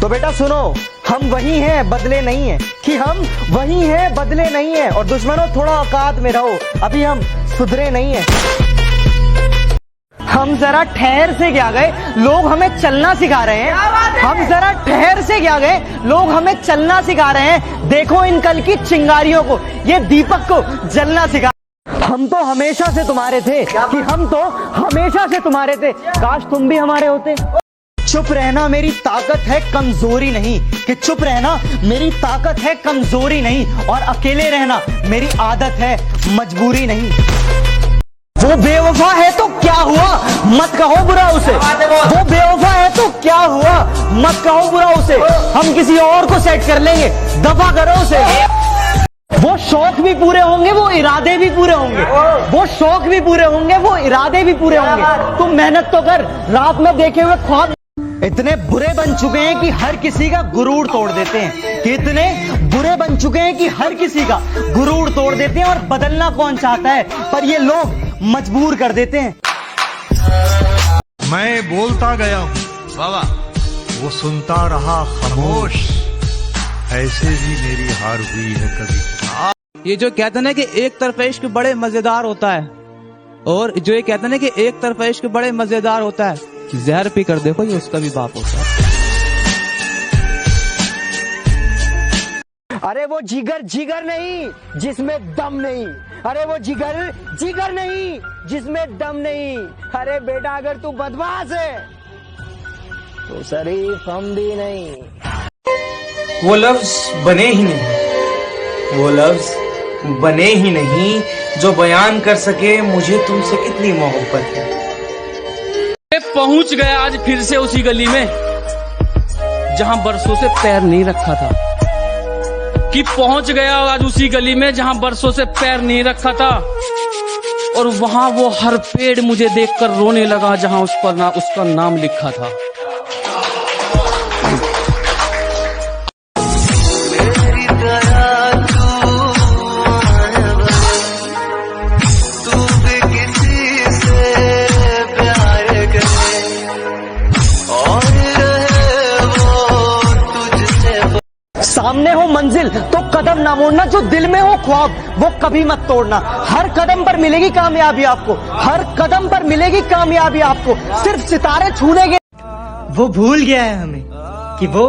तो बेटा सुनो, हम वही हैं, बदले नहीं हैं, कि हम वही हैं, बदले नहीं हैं। और दुश्मनों थोड़ा औकात में रहो, अभी हम सुधरे नहीं हैं। हम जरा ठहर से क्या गए, लोग हमें चलना सिखा रहे हैं। हम जरा ठहर से क्या गए, लोग हमें चलना सिखा रहे हैं। देखो इन कल की चिंगारियों को, ये दीपक को जलना सिखा। हम तो हमेशा से तुम्हारे थे, कि हम तो हमेशा से तुम्हारे थे, काश तुम भी हमारे होते। चुप रहना मेरी ताकत है, कमजोरी नहीं। कि चुप रहना मेरी ताकत है, कमजोरी नहीं। और अकेले रहना मेरी आदत है, मजबूरी नहीं। वो बेवफा है तो क्या हुआ, मत कहो बुरा उसे। वो बेवफा है तो क्या हुआ, मत कहो बुरा उसे। हम किसी और को सेट कर लेंगे, दफा करो उसे। वो शौक भी पूरे होंगे, वो इरादे भी पूरे होंगे। वो शौक भी पूरे होंगे, वो इरादे भी पूरे होंगे। तुम मेहनत तो कर, रात में देखे हुए ख्वाब इतने बुरे बन चुके हैं कि हर किसी का गुरूर तोड़ देते हैं। कि इतने बुरे बन चुके हैं कि हर किसी का गुरूर तोड़ देते हैं। और बदलना कौन चाहता है, पर ये लोग मजबूर कर देते हैं। मैं बोलता गया हूँ बाबा, वो सुनता रहा खामोश। ऐसे भी मेरी हार हुई है कभी। ये जो कहते हैं ना कि एक तरफा इश्क बड़े मजेदार होता है, और जो ये कहते हैं ना कि एक तरफा इश्क बड़े मजेदार होता है, जहर पी कर देखो ये उसका भी बाप होता है। अरे वो जिगर जिगर नहीं जिसमें दम नहीं। अरे वो जिगर जिगर नहीं जिसमें दम नहीं। अरे बेटा अगर तू बदमाश है तो शरीफ हम भी नहीं। वो लफ्ज बने ही नहीं, वो लफ्ज बने ही नहीं जो बयान कर सके मुझे तुमसे कितनी मोहब्बत है। पहुंच गया आज फिर से उसी गली में जहां बरसों से पैर नहीं रखा था। कि पहुंच गया आज उसी गली में जहां बरसों से पैर नहीं रखा था। और वहां वो हर पेड़ मुझे देखकर रोने लगा जहां उस पर उसका नाम लिखा था। सामने हो मंजिल तो कदम ना मोड़ना, जो दिल में हो ख्वाब वो कभी मत तोड़ना। हर कदम पर मिलेगी कामयाबी आपको, हर कदम पर मिलेगी कामयाबी आपको। सिर्फ सितारे छूने के। वो भूल गया है हमें, कि वो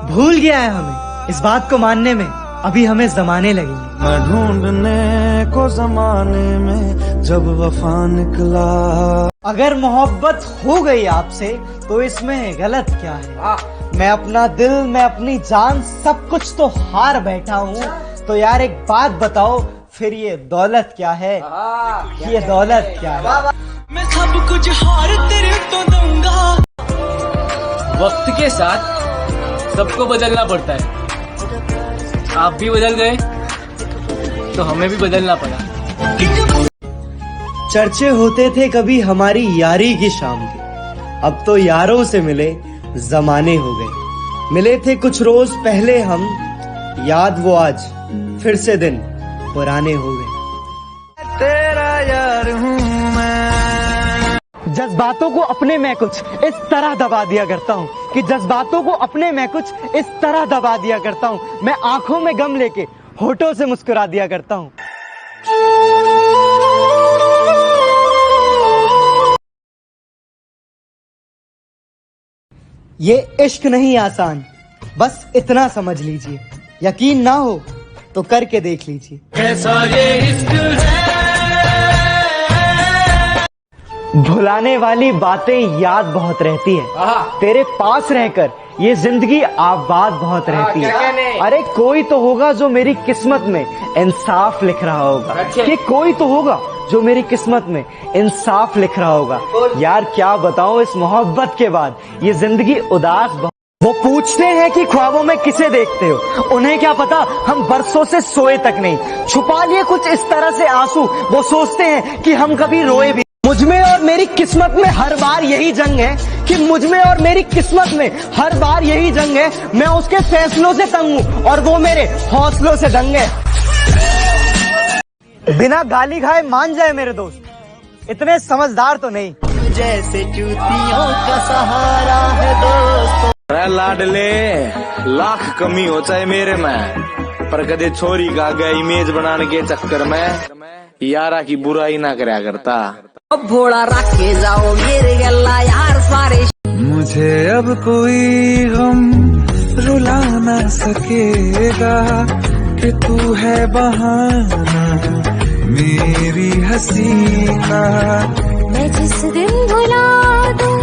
भूल गया है हमें। इस बात को मानने में अभी हमें जमाने लगेंगे। मैं ढूंढने को जमाने में जब वफा निकला। अगर मोहब्बत हो गई आपसे तो इसमें गलत क्या है। मैं अपना दिल, मैं अपनी जान, सब कुछ तो हार बैठा हूँ। तो यार एक बात बताओ, फिर ये दौलत क्या है, ये दौलत क्या है। मैं सब कुछ हार तेरे तो दूंगा। वक्त के साथ सबको बदलना पड़ता है। आप भी बदल गए तो हमें भी बदलना पड़ा। चर्चे होते थे कभी हमारी यारी की शाम के, अब तो यारों से मिले जमाने हो गए। मिले थे कुछ रोज पहले हम, याद वो आज फिर से दिन पुराने हो गए। तेरा यार हूँ मैं। जज्बातों को अपने में कुछ इस तरह दबा दिया करता हूँ, कि जज्बातों को अपने में कुछ इस तरह दबा दिया करता हूँ। मैं आंखों में गम लेके होठों से मुस्कुरा दिया करता हूँ। ये इश्क नहीं आसान, बस इतना समझ लीजिए। यकीन ना हो तो करके देख लीजिए। कैसा ये इश्क है। भुलाने वाली बातें याद बहुत रहती है, तेरे पास रहकर ये जिंदगी आबाद बहुत रहती है। अरे कोई तो होगा जो मेरी किस्मत में इंसाफ लिख रहा होगा, कि कोई तो होगा जो मेरी किस्मत में इंसाफ लिख रहा होगा। यार क्या बताऊं, इस मोहब्बत के बाद ये जिंदगी उदास। वो पूछते हैं कि ख्वाबों में किसे देखते हो, उन्हें क्या पता हम बरसों से सोए तक नहीं। छुपा लिए कुछ इस तरह से आंसू, वो सोचते हैं कि हम कभी रोए भी। मुझमें और मेरी किस्मत में हर बार यही जंग है, कि मुझमें और मेरी किस्मत में हर बार यही जंग है। मैं उसके फैसलों से तंग हूँ और वो मेरे हौसलों से दंग है। बिना गाली खाए मान जाए मेरे दोस्त, इतने समझदार तो नहीं। जैसे चूतियों का सहारा है दोस्तों। लाडले लाख कमी हो चाहे मेरे में, पर कदे छोरी का आगे इमेज बनाने के चक्कर में यारा की बुराई ना करया करता। अब भोला रख के जाओ मेरे गला यार सारे। मुझे अब कोई गम रुला ना सकेगा कि तू है बहाना मेरी हसीना। मैं जिस दिन भुला दूं।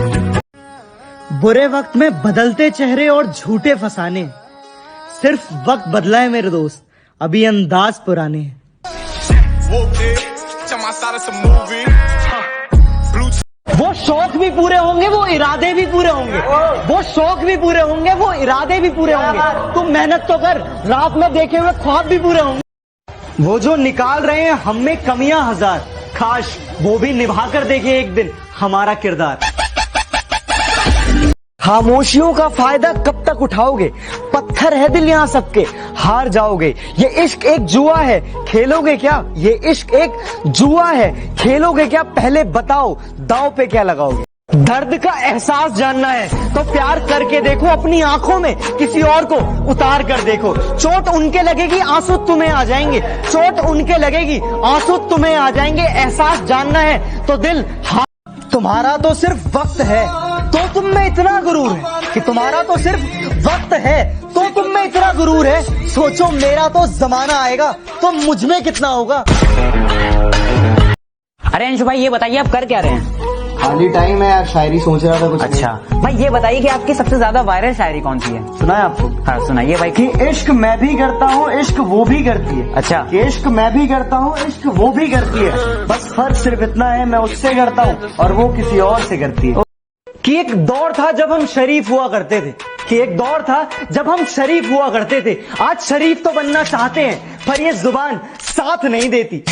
बुरे वक्त में बदलते चेहरे और झूठे फसाने, सिर्फ वक्त बदला है मेरे दोस्त, अभी अंदाज पुराने हैं। वो शौक भी पूरे होंगे, वो इरादे भी पूरे होंगे, वो शौक भी पूरे होंगे, वो इरादे भी पूरे होंगे। तुम मेहनत तो कर, रात में देखे हुए ख्वाब भी पूरे होंगे। वो जो निकाल रहे हैं हम में कमियां हजार, काश वो भी निभा कर देखे एक दिन हमारा किरदार। खामोशियों का फायदा कब तक उठाओगे, पत्थर है दिल यहाँ सबके, हार जाओगे। ये इश्क एक जुआ है, खेलोगे क्या? ये इश्क एक जुआ है, खेलोगे क्या? पहले बताओ दांव पे क्या लगाओगे। दर्द का एहसास जानना है तो प्यार करके देखो, अपनी आंखों में किसी और को उतार कर देखो। चोट उनके लगेगी, आंसू तुम्हें आ जाएंगे, चोट उनके लगेगी, आंसू तुम्हें आ जाएंगे। एहसास जानना है तो दिल तुम्हारा तो सिर्फ वक्त है तो तुम में इतना गुरूर है कि तुम्हारा तो सिर्फ वक्त है तो तुम में इतना गुरूर है। सोचो मेरा तो जमाना आएगा तो मुझ में कितना होगा। अरे अंशु भाई ये बताइए आप कर क्या रहे हैं? खाली टाइम है यार, शायरी सोच रहा था कुछ। अच्छा भाई ये बताइए कि आपकी सबसे ज्यादा वायरल शायरी कौन सी है? सुना है आपको? हाँ सुनाइए भाई। कि इश्क मैं भी करता हूँ, इश्क वो भी करती है। अच्छा। कि इश्क मैं भी करता हूँ, इश्क वो भी करती है, बस फर्क सिर्फ इतना है मैं उससे करता हूँ और वो किसी और से करती है। कि एक दौर था जब हम शरीफ हुआ करते थे, कि एक दौर था जब हम शरीफ हुआ करते थे। आज शरीफ तो बनना चाहते हैं पर ये जुबान साथ नहीं देती।